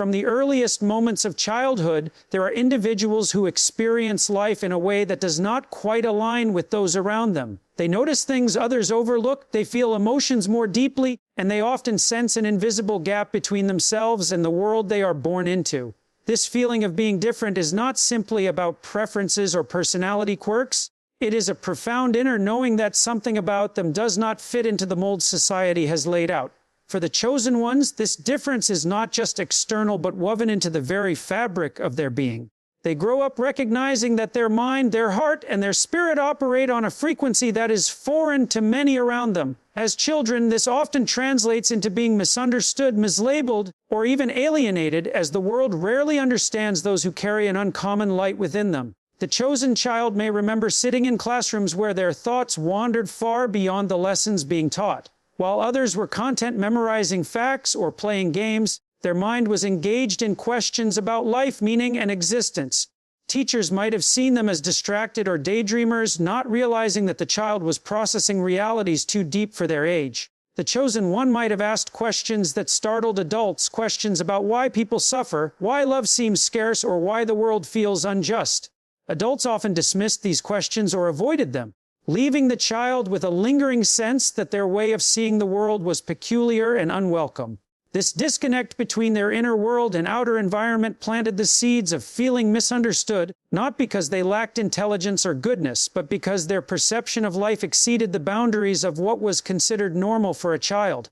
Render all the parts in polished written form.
From the earliest moments of childhood, there are individuals who experience life in a way that does not quite align with those around them. They notice things others overlook, they feel emotions more deeply, and they often sense an invisible gap between themselves and the world they are born into. This feeling of being different is not simply about preferences or personality quirks. It is a profound inner knowing that something about them does not fit into the mold society has laid out. For the chosen ones, this difference is not just external but woven into the very fabric of their being. They grow up recognizing that their mind, their heart, and their spirit operate on a frequency that is foreign to many around them. As children, this often translates into being misunderstood, mislabeled, or even alienated, as the world rarely understands those who carry an uncommon light within them. The chosen child may remember sitting in classrooms where their thoughts wandered far beyond the lessons being taught. While others were content memorizing facts or playing games, their mind was engaged in questions about life, meaning, and existence. Teachers might have seen them as distracted or daydreamers, not realizing that the child was processing realities too deep for their age. The chosen one might have asked questions that startled adults, questions about why people suffer, why love seems scarce, or why the world feels unjust. Adults often dismissed these questions or avoided them, leaving the child with a lingering sense that their way of seeing the world was peculiar and unwelcome. This disconnect between their inner world and outer environment planted the seeds of feeling misunderstood, not because they lacked intelligence or goodness, but because their perception of life exceeded the boundaries of what was considered normal for a child.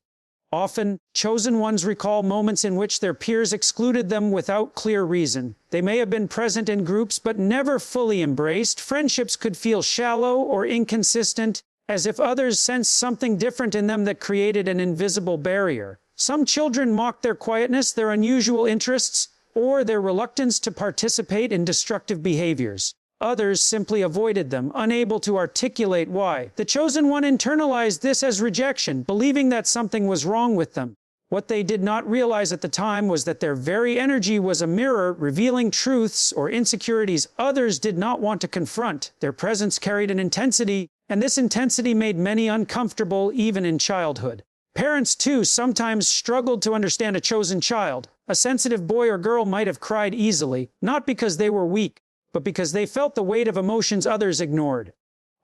Often, chosen ones recall moments in which their peers excluded them without clear reason. They may have been present in groups but never fully embraced. Friendships could feel shallow or inconsistent, as if others sensed something different in them that created an invisible barrier. Some children mocked their quietness, their unusual interests, or their reluctance to participate in destructive behaviors. Others simply avoided them, unable to articulate why. The chosen one internalized this as rejection, believing that something was wrong with them. What they did not realize at the time was that their very energy was a mirror, revealing truths or insecurities others did not want to confront. Their presence carried an intensity, and this intensity made many uncomfortable even in childhood. Parents, too, sometimes struggled to understand a chosen child. A sensitive boy or girl might have cried easily, not because they were weak, but because they felt the weight of emotions others ignored.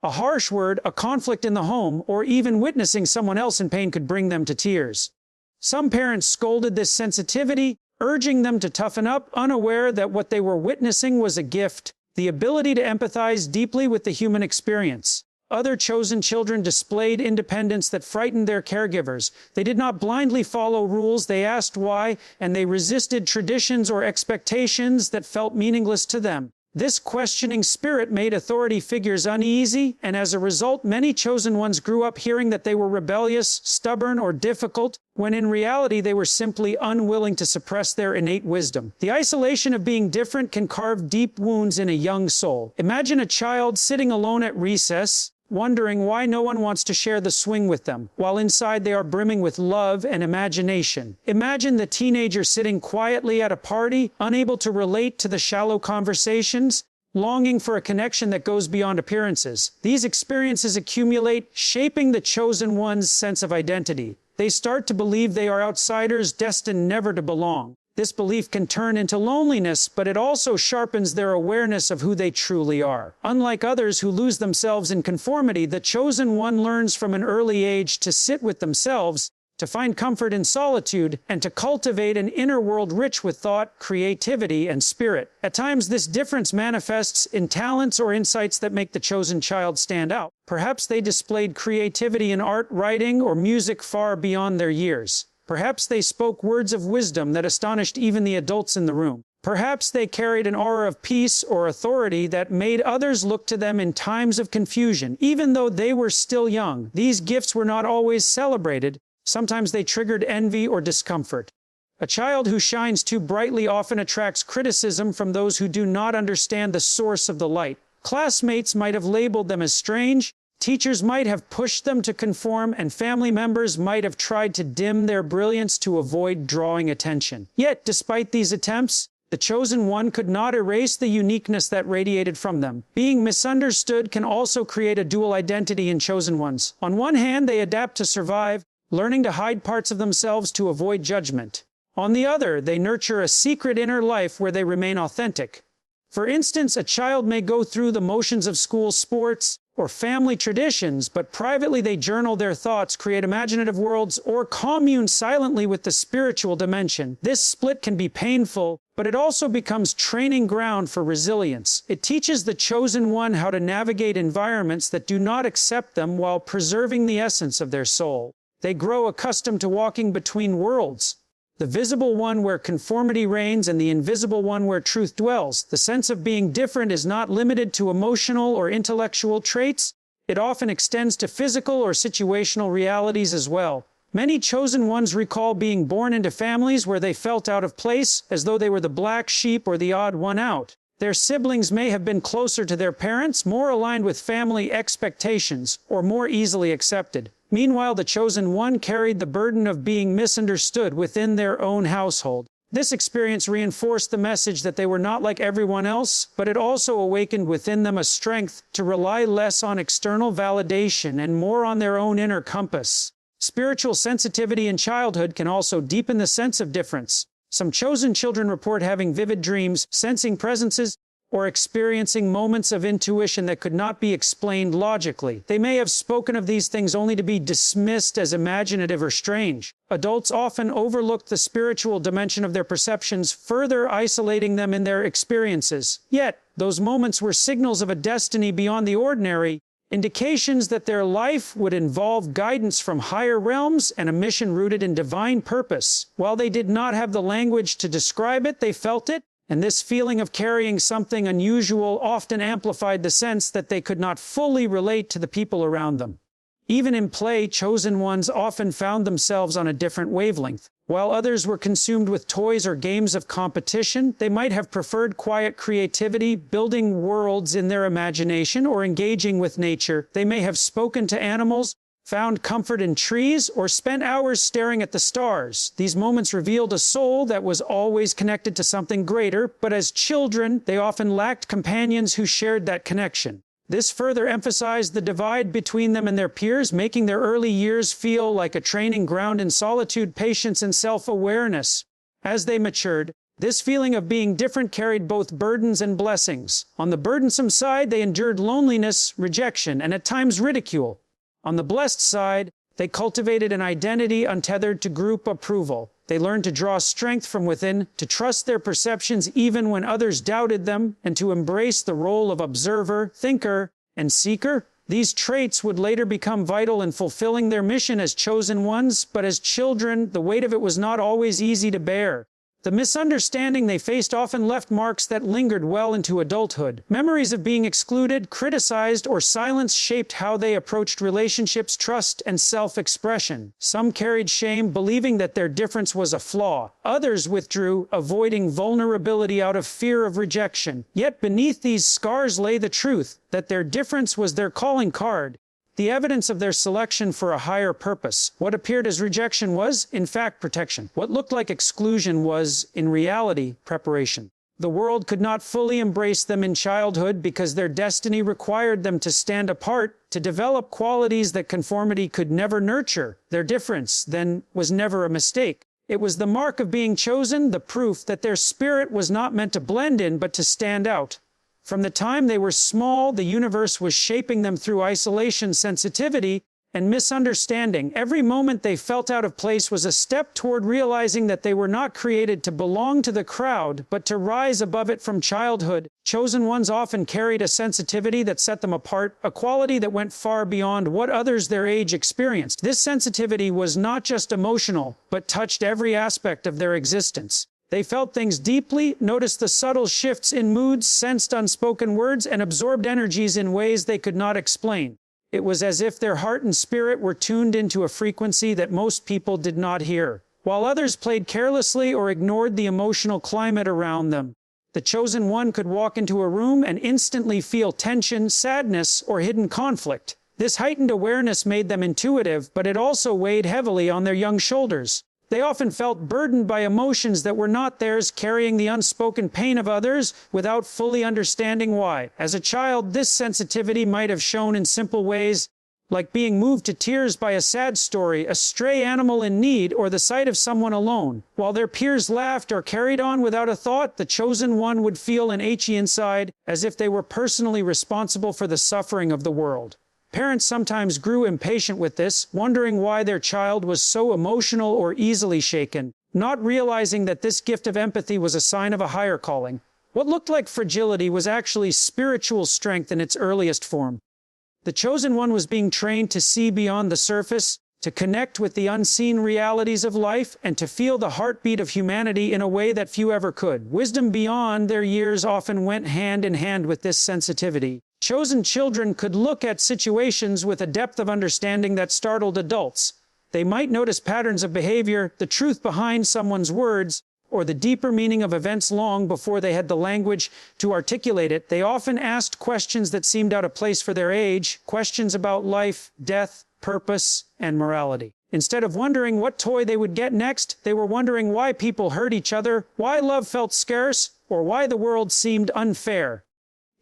A harsh word, a conflict in the home, or even witnessing someone else in pain could bring them to tears. Some parents scolded this sensitivity, urging them to toughen up, unaware that what they were witnessing was a gift, the ability to empathize deeply with the human experience. Other chosen children displayed independence that frightened their caregivers. They did not blindly follow rules, they asked why, and they resisted traditions or expectations that felt meaningless to them. This questioning spirit made authority figures uneasy, and as a result, many chosen ones grew up hearing that they were rebellious, stubborn, or difficult, when in reality they were simply unwilling to suppress their innate wisdom. The isolation of being different can carve deep wounds in a young soul. Imagine a child sitting alone at recess, wondering why no one wants to share the swing with them, while inside they are brimming with love and imagination. Imagine the teenager sitting quietly at a party, unable to relate to the shallow conversations, longing for a connection that goes beyond appearances. These experiences accumulate, shaping the chosen one's sense of identity. They start to believe they are outsiders, destined never to belong. This belief can turn into loneliness, but it also sharpens their awareness of who they truly are. Unlike others who lose themselves in conformity, the chosen one learns from an early age to sit with themselves, to find comfort in solitude, and to cultivate an inner world rich with thought, creativity, and spirit. At times, this difference manifests in talents or insights that make the chosen child stand out. Perhaps they displayed creativity in art, writing, or music far beyond their years. Perhaps they spoke words of wisdom that astonished even the adults in the room. Perhaps they carried an aura of peace or authority that made others look to them in times of confusion. Even though they were still young, these gifts were not always celebrated. Sometimes they triggered envy or discomfort. A child who shines too brightly often attracts criticism from those who do not understand the source of the light. Classmates might have labeled them as strange, teachers might have pushed them to conform, and family members might have tried to dim their brilliance to avoid drawing attention. Yet, despite these attempts, the chosen one could not erase the uniqueness that radiated from them. Being misunderstood can also create a dual identity in chosen ones. On one hand, they adapt to survive, learning to hide parts of themselves to avoid judgment. On the other, they nurture a secret inner life where they remain authentic. For instance, a child may go through the motions of school sports or family traditions, but privately they journal their thoughts, create imaginative worlds, or commune silently with the spiritual dimension. This split can be painful, but it also becomes training ground for resilience. It teaches the chosen one how to navigate environments that do not accept them while preserving the essence of their soul. They grow accustomed to walking between worlds, the visible one where conformity reigns and the invisible one where truth dwells. The sense of being different is not limited to emotional or intellectual traits. It often extends to physical or situational realities as well. Many chosen ones recall being born into families where they felt out of place, as though they were the black sheep or the odd one out. Their siblings may have been closer to their parents, more aligned with family expectations, or more easily accepted. Meanwhile, the chosen one carried the burden of being misunderstood within their own household. This experience reinforced the message that they were not like everyone else, but it also awakened within them a strength to rely less on external validation and more on their own inner compass. Spiritual sensitivity in childhood can also deepen the sense of difference. Some chosen children report having vivid dreams, sensing presences, or experiencing moments of intuition that could not be explained logically. They may have spoken of these things only to be dismissed as imaginative or strange. Adults often overlook the spiritual dimension of their perceptions, further isolating them in their experiences. Yet, those moments were signals of a destiny beyond the ordinary, indications that their life would involve guidance from higher realms and a mission rooted in divine purpose. While they did not have the language to describe it, they felt it. And this feeling of carrying something unusual often amplified the sense that they could not fully relate to the people around them. Even in play, chosen ones often found themselves on a different wavelength. While others were consumed with toys or games of competition, they might have preferred quiet creativity, building worlds in their imagination, or engaging with nature. They may have spoken to animals, found comfort in trees, or spent hours staring at the stars. These moments revealed a soul that was always connected to something greater, but as children, they often lacked companions who shared that connection. This further emphasized the divide between them and their peers, making their early years feel like a training ground in solitude, patience, and self-awareness. As they matured, this feeling of being different carried both burdens and blessings. On the burdensome side, they endured loneliness, rejection, and at times ridicule. On the blessed side, they cultivated an identity untethered to group approval. They learned to draw strength from within, to trust their perceptions even when others doubted them, and to embrace the role of observer, thinker, and seeker. These traits would later become vital in fulfilling their mission as chosen ones, but as children, the weight of it was not always easy to bear. The misunderstanding they faced often left marks that lingered well into adulthood. Memories of being excluded, criticized, or silenced shaped how they approached relationships, trust, and self-expression. Some carried shame, believing that their difference was a flaw. Others withdrew, avoiding vulnerability out of fear of rejection. Yet beneath these scars lay the truth that their difference was their calling card, the evidence of their selection for a higher purpose. What appeared as rejection was, in fact, protection. What looked like exclusion was, in reality, preparation. The world could not fully embrace them in childhood because their destiny required them to stand apart, to develop qualities that conformity could never nurture. Their difference, then, was never a mistake. It was the mark of being chosen, the proof that their spirit was not meant to blend in, but to stand out. From the time they were small, the universe was shaping them through isolation, sensitivity, and misunderstanding. Every moment they felt out of place was a step toward realizing that they were not created to belong to the crowd, but to rise above it. From childhood, chosen ones often carried a sensitivity that set them apart, a quality that went far beyond what others their age experienced. This sensitivity was not just emotional, but touched every aspect of their existence. They felt things deeply, noticed the subtle shifts in moods, sensed unspoken words, and absorbed energies in ways they could not explain. It was as if their heart and spirit were tuned into a frequency that most people did not hear. While others played carelessly or ignored the emotional climate around them, the chosen one could walk into a room and instantly feel tension, sadness, or hidden conflict. This heightened awareness made them intuitive, but it also weighed heavily on their young shoulders. They often felt burdened by emotions that were not theirs, carrying the unspoken pain of others without fully understanding why. As a child, this sensitivity might have shown in simple ways, like being moved to tears by a sad story, a stray animal in need, or the sight of someone alone. While their peers laughed or carried on without a thought, the chosen one would feel an achy inside, as if they were personally responsible for the suffering of the world. Parents sometimes grew impatient with this, wondering why their child was so emotional or easily shaken, not realizing that this gift of empathy was a sign of a higher calling. What looked like fragility was actually spiritual strength in its earliest form. The chosen one was being trained to see beyond the surface, to connect with the unseen realities of life, and to feel the heartbeat of humanity in a way that few ever could. Wisdom beyond their years often went hand in hand with this sensitivity. Chosen children could look at situations with a depth of understanding that startled adults. They might notice patterns of behavior, the truth behind someone's words, or the deeper meaning of events long before they had the language to articulate it. They often asked questions that seemed out of place for their age, questions about life, death, purpose, and morality. Instead of wondering what toy they would get next, they were wondering why people hurt each other, why love felt scarce, or why the world seemed unfair.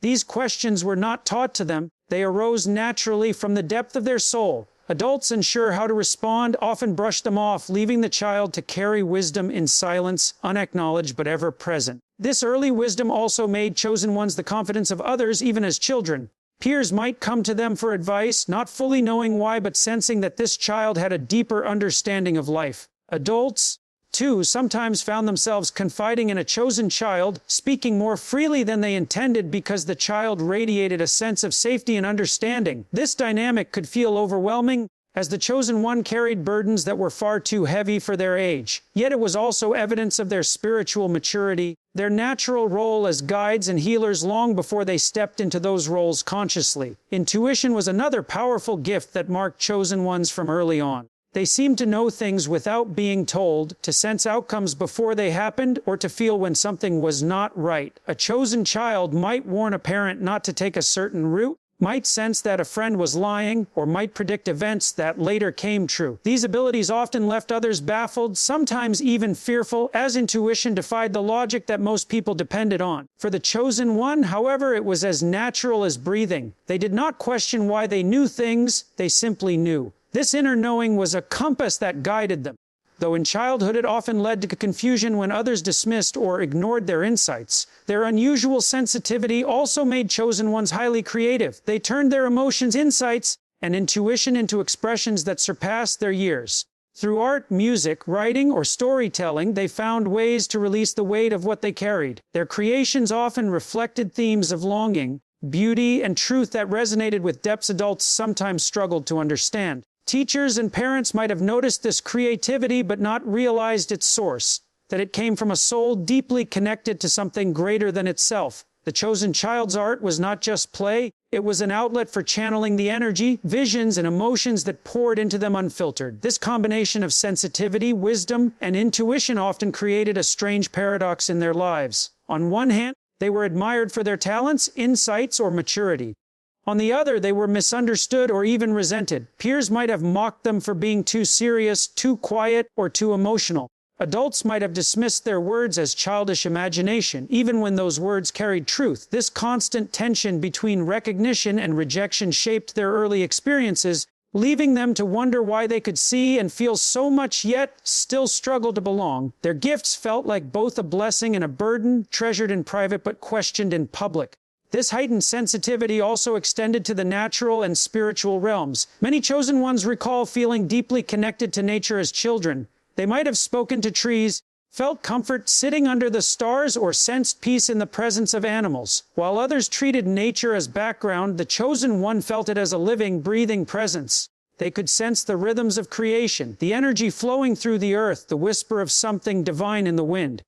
These questions were not taught to them. They arose naturally from the depth of their soul. Adults, unsure how to respond, often brushed them off, leaving the child to carry wisdom in silence, unacknowledged but ever present. This early wisdom also made chosen ones the confidence of others, even as children. Peers might come to them for advice, not fully knowing why, but sensing that this child had a deeper understanding of life. Adults, too, sometimes found themselves confiding in a chosen child, speaking more freely than they intended because the child radiated a sense of safety and understanding. This dynamic could feel overwhelming, as the chosen one carried burdens that were far too heavy for their age. Yet it was also evidence of their spiritual maturity, their natural role as guides and healers long before they stepped into those roles consciously. Intuition was another powerful gift that marked chosen ones from early on. They seemed to know things without being told, to sense outcomes before they happened, or to feel when something was not right. A chosen child might warn a parent not to take a certain route, might sense that a friend was lying, or might predict events that later came true. These abilities often left others baffled, sometimes even fearful, as intuition defied the logic that most people depended on. For the chosen one, however, it was as natural as breathing. They did not question why they knew things, they simply knew. This inner knowing was a compass that guided them. Though in childhood it often led to confusion when others dismissed or ignored their insights, their unusual sensitivity also made chosen ones highly creative. They turned their emotions, insights, and intuition into expressions that surpassed their years. Through art, music, writing, or storytelling, they found ways to release the weight of what they carried. Their creations often reflected themes of longing, beauty, and truth that resonated with depths adults sometimes struggled to understand. Teachers and parents might have noticed this creativity but not realized its source, that it came from a soul deeply connected to something greater than itself. The chosen child's art was not just play, it was an outlet for channeling the energy, visions, and emotions that poured into them unfiltered. This combination of sensitivity, wisdom, and intuition often created a strange paradox in their lives. On one hand, they were admired for their talents, insights, or maturity. On the other, they were misunderstood or even resented. Peers might have mocked them for being too serious, too quiet, or too emotional. Adults might have dismissed their words as childish imagination, even when those words carried truth. This constant tension between recognition and rejection shaped their early experiences, leaving them to wonder why they could see and feel so much yet still struggle to belong. Their gifts felt like both a blessing and a burden, treasured in private but questioned in public. This heightened sensitivity also extended to the natural and spiritual realms. Many chosen ones recall feeling deeply connected to nature as children. They might have spoken to trees, felt comfort sitting under the stars, or sensed peace in the presence of animals. While others treated nature as background, the chosen one felt it as a living, breathing presence. They could sense the rhythms of creation, the energy flowing through the earth, the whisper of something divine in the wind.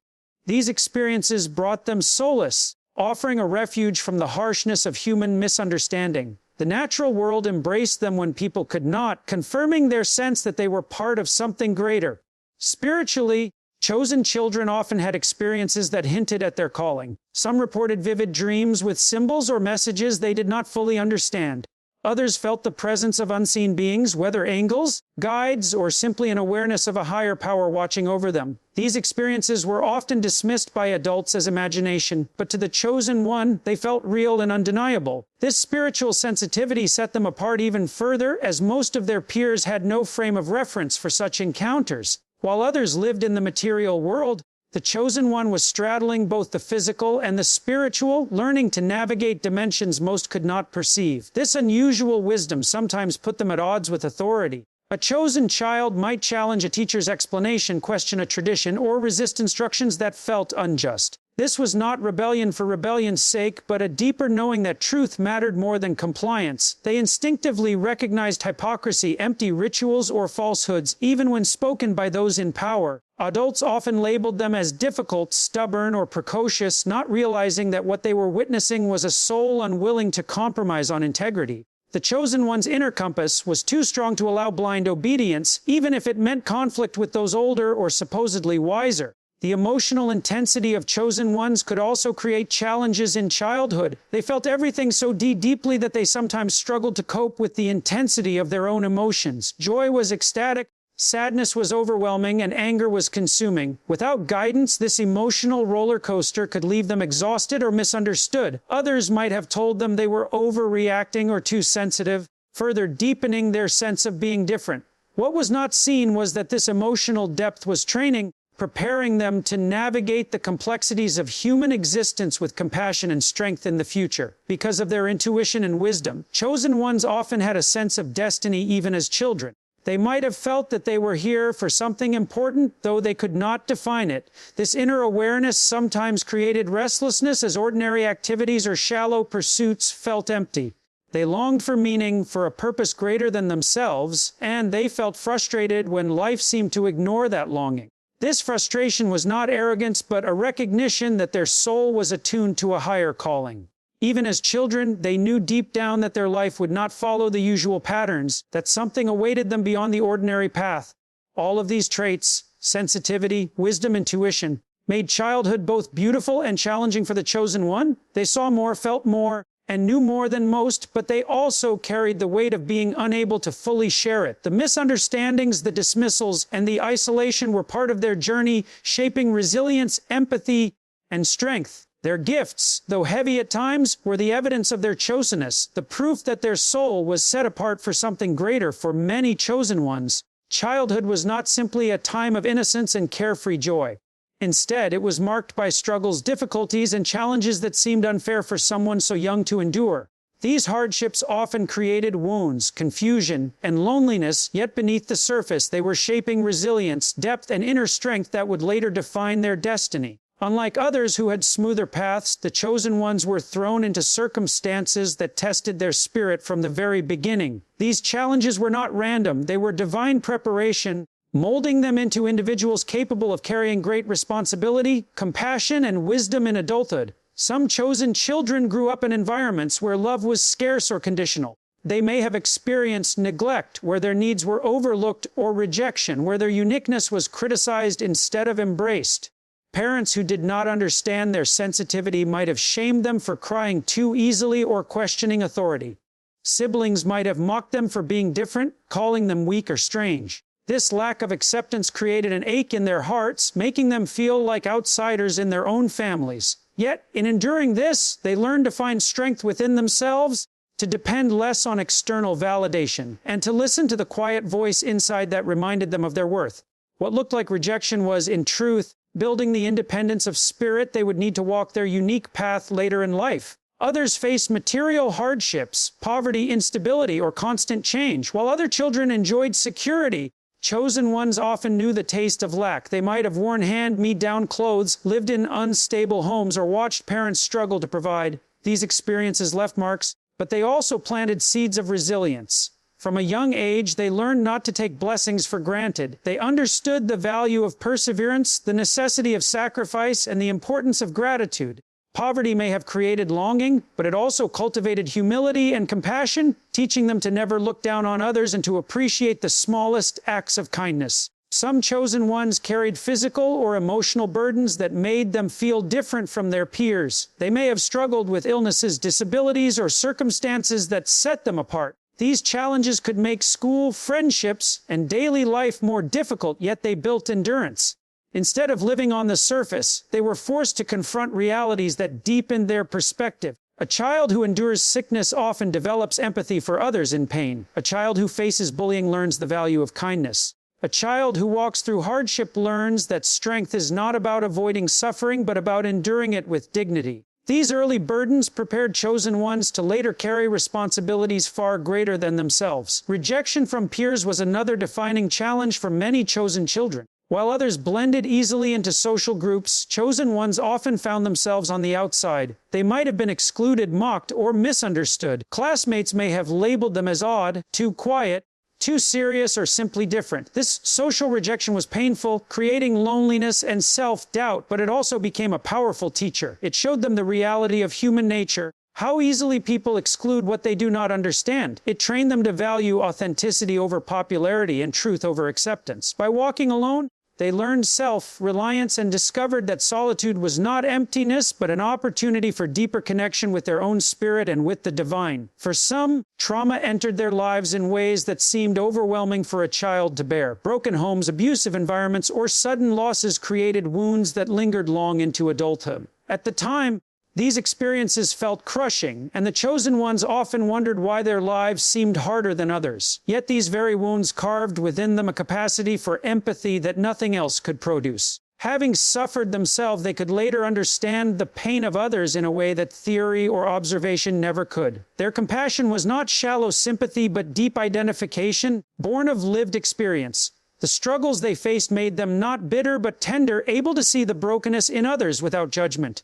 These experiences brought them solace, offering a refuge from the harshness of human misunderstanding. The natural world embraced them when people could not, confirming their sense that they were part of something greater. Spiritually, chosen children often had experiences that hinted at their calling. Some reported vivid dreams with symbols or messages they did not fully understand. Others felt the presence of unseen beings, whether angels, guides, or simply an awareness of a higher power watching over them. These experiences were often dismissed by adults as imagination, but to the chosen one, they felt real and undeniable. This spiritual sensitivity set them apart even further, as most of their peers had no frame of reference for such encounters. While others lived in the material world, the chosen one was straddling both the physical and the spiritual, learning to navigate dimensions most could not perceive. This unusual wisdom sometimes put them at odds with authority. A chosen child might challenge a teacher's explanation, question a tradition, or resist instructions that felt unjust. This was not rebellion for rebellion's sake, but a deeper knowing that truth mattered more than compliance. They instinctively recognized hypocrisy, empty rituals, or falsehoods, even when spoken by those in power. Adults often labeled them as difficult, stubborn, or precocious, not realizing that what they were witnessing was a soul unwilling to compromise on integrity. The chosen one's inner compass was too strong to allow blind obedience, even if it meant conflict with those older or supposedly wiser. The emotional intensity of chosen ones could also create challenges in childhood. They felt everything so deeply that they sometimes struggled to cope with the intensity of their own emotions. Joy was ecstatic, sadness was overwhelming, and anger was consuming. Without guidance, this emotional roller coaster could leave them exhausted or misunderstood. Others might have told them they were overreacting or too sensitive, further deepening their sense of being different. What was not seen was that this emotional depth was training, preparing them to navigate the complexities of human existence with compassion and strength in the future. Because of their intuition and wisdom, chosen ones often had a sense of destiny even as children. They might have felt that they were here for something important, though they could not define it. This inner awareness sometimes created restlessness as ordinary activities or shallow pursuits felt empty. They longed for meaning, for a purpose greater than themselves, and they felt frustrated when life seemed to ignore that longing. This frustration was not arrogance, but a recognition that their soul was attuned to a higher calling. Even as children, they knew deep down that their life would not follow the usual patterns, that something awaited them beyond the ordinary path. All of these traits, sensitivity, wisdom, intuition, made childhood both beautiful and challenging for the chosen one. They saw more, felt more, and knew more than most, but they also carried the weight of being unable to fully share it. The misunderstandings, the dismissals, and the isolation were part of their journey, shaping resilience, empathy, and strength. Their gifts, though heavy at times, were the evidence of their chosenness, the proof that their soul was set apart for something greater. For many chosen ones, childhood was not simply a time of innocence and carefree joy. Instead, it was marked by struggles, difficulties, and challenges that seemed unfair for someone so young to endure. These hardships often created wounds, confusion, and loneliness, yet beneath the surface they were shaping resilience, depth, and inner strength that would later define their destiny. Unlike others who had smoother paths, the chosen ones were thrown into circumstances that tested their spirit from the very beginning. These challenges were not random, they were divine preparation, molding them into individuals capable of carrying great responsibility, compassion, and wisdom in adulthood. Some chosen children grew up in environments where love was scarce or conditional. They may have experienced neglect, where their needs were overlooked, or rejection, where their uniqueness was criticized instead of embraced. Parents who did not understand their sensitivity might have shamed them for crying too easily or questioning authority. Siblings might have mocked them for being different, calling them weak or strange. This lack of acceptance created an ache in their hearts, making them feel like outsiders in their own families. Yet, in enduring this, they learned to find strength within themselves, to depend less on external validation, and to listen to the quiet voice inside that reminded them of their worth. What looked like rejection was, in truth, building the independence of spirit they would need to walk their unique path later in life. Others faced material hardships, poverty, instability, or constant change, while other children enjoyed security. Chosen ones often knew the taste of lack. They might have worn hand-me-down clothes, lived in unstable homes, or watched parents struggle to provide. These experiences left marks, but they also planted seeds of resilience. From a young age, they learned not to take blessings for granted. They understood the value of perseverance, the necessity of sacrifice, and the importance of gratitude. Poverty may have created longing, but it also cultivated humility and compassion, teaching them to never look down on others and to appreciate the smallest acts of kindness. Some chosen ones carried physical or emotional burdens that made them feel different from their peers. They may have struggled with illnesses, disabilities, or circumstances that set them apart. These challenges could make school, friendships, and daily life more difficult, yet they built endurance. Instead of living on the surface, they were forced to confront realities that deepened their perspective. A child who endures sickness often develops empathy for others in pain. A child who faces bullying learns the value of kindness. A child who walks through hardship learns that strength is not about avoiding suffering, but about enduring it with dignity. These early burdens prepared chosen ones to later carry responsibilities far greater than themselves. Rejection from peers was another defining challenge for many chosen children. While others blended easily into social groups, chosen ones often found themselves on the outside. They might have been excluded, mocked, or misunderstood. Classmates may have labeled them as odd, too quiet, too serious, or simply different. This social rejection was painful, creating loneliness and self-doubt, but it also became a powerful teacher. It showed them the reality of human nature, how easily people exclude what they do not understand. It trained them to value authenticity over popularity and truth over acceptance. By walking alone, they learned self-reliance and discovered that solitude was not emptiness, but an opportunity for deeper connection with their own spirit and with the divine. For some, trauma entered their lives in ways that seemed overwhelming for a child to bear. Broken homes, abusive environments, or sudden losses created wounds that lingered long into adulthood. At the time, these experiences felt crushing, and the chosen ones often wondered why their lives seemed harder than others. Yet these very wounds carved within them a capacity for empathy that nothing else could produce. Having suffered themselves, they could later understand the pain of others in a way that theory or observation never could. Their compassion was not shallow sympathy, but deep identification, born of lived experience. The struggles they faced made them not bitter, but tender, able to see the brokenness in others without judgment.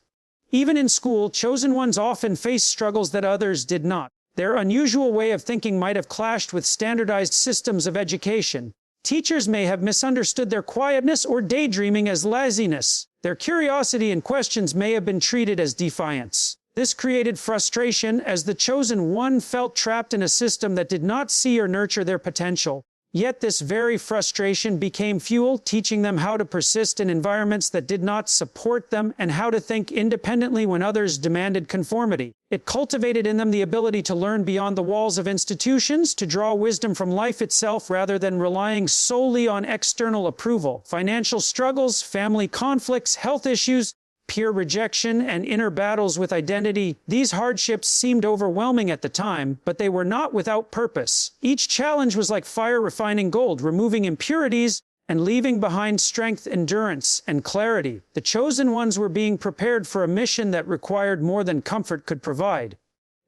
Even in school, chosen ones often faced struggles that others did not. Their unusual way of thinking might have clashed with standardized systems of education. Teachers may have misunderstood their quietness or daydreaming as laziness. Their curiosity and questions may have been treated as defiance. This created frustration as the chosen one felt trapped in a system that did not see or nurture their potential. Yet this very frustration became fuel, teaching them how to persist in environments that did not support them and how to think independently when others demanded conformity. It cultivated in them the ability to learn beyond the walls of institutions, to draw wisdom from life itself rather than relying solely on external approval. Financial struggles, family conflicts, health issues, peer rejection, and inner battles with identity. These hardships seemed overwhelming at the time, but they were not without purpose. Each challenge was like fire refining gold, removing impurities and leaving behind strength, endurance, and clarity. The chosen ones were being prepared for a mission that required more than comfort could provide.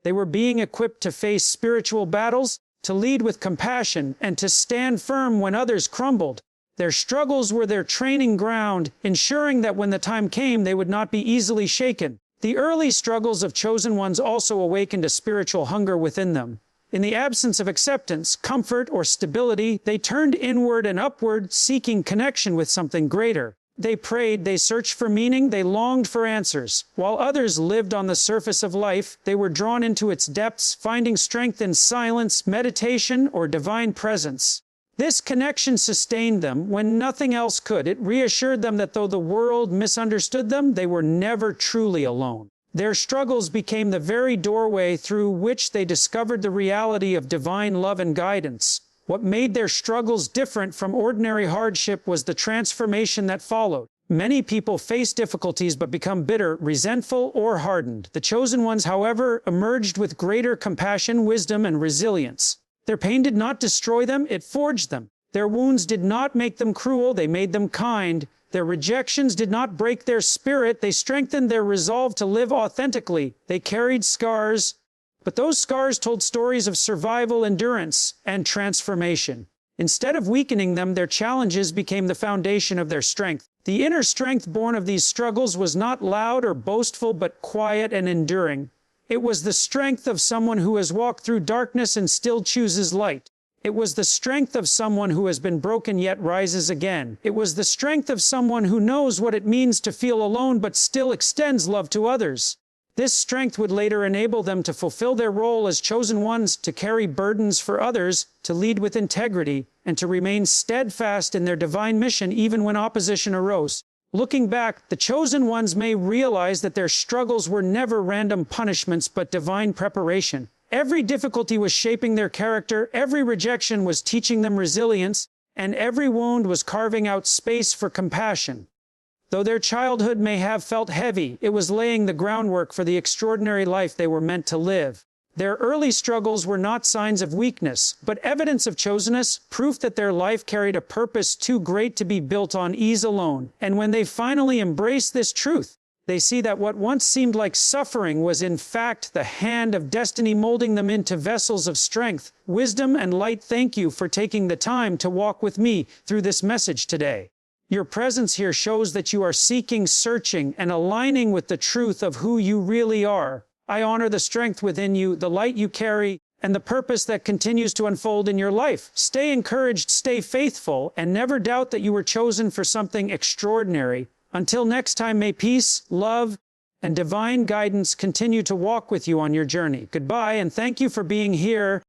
They were being equipped to face spiritual battles, to lead with compassion, and to stand firm when others crumbled. Their struggles were their training ground, ensuring that when the time came, they would not be easily shaken. The early struggles of chosen ones also awakened a spiritual hunger within them. In the absence of acceptance, comfort, or stability, they turned inward and upward, seeking connection with something greater. They prayed, they searched for meaning, they longed for answers. While others lived on the surface of life, they were drawn into its depths, finding strength in silence, meditation, or divine presence. This connection sustained them when nothing else could. It reassured them that though the world misunderstood them, they were never truly alone. Their struggles became the very doorway through which they discovered the reality of divine love and guidance. What made their struggles different from ordinary hardship was the transformation that followed. Many people face difficulties but become bitter, resentful, or hardened. The chosen ones, however, emerged with greater compassion, wisdom, and resilience. Their pain did not destroy them, it forged them. Their wounds did not make them cruel, they made them kind. Their rejections did not break their spirit, they strengthened their resolve to live authentically. They carried scars, but those scars told stories of survival, endurance, and transformation. Instead of weakening them, their challenges became the foundation of their strength. The inner strength born of these struggles was not loud or boastful, but quiet and enduring. It was the strength of someone who has walked through darkness and still chooses light. It was the strength of someone who has been broken yet rises again. It was the strength of someone who knows what it means to feel alone but still extends love to others. This strength would later enable them to fulfill their role as chosen ones, to carry burdens for others, to lead with integrity, and to remain steadfast in their divine mission even when opposition arose. Looking back, the chosen ones may realize that their struggles were never random punishments but divine preparation. Every difficulty was shaping their character, every rejection was teaching them resilience, and every wound was carving out space for compassion. Though their childhood may have felt heavy, it was laying the groundwork for the extraordinary life they were meant to live. Their early struggles were not signs of weakness, but evidence of chosenness, proof that their life carried a purpose too great to be built on ease alone. And when they finally embrace this truth, they see that what once seemed like suffering was in fact the hand of destiny molding them into vessels of strength, wisdom, and light. Thank you for taking the time to walk with me through this message today. Your presence here shows that you are seeking, searching, and aligning with the truth of who you really are. I honor the strength within you, the light you carry, and the purpose that continues to unfold in your life. Stay encouraged, stay faithful, and never doubt that you were chosen for something extraordinary. Until next time, may peace, love, and divine guidance continue to walk with you on your journey. Goodbye, and thank you for being here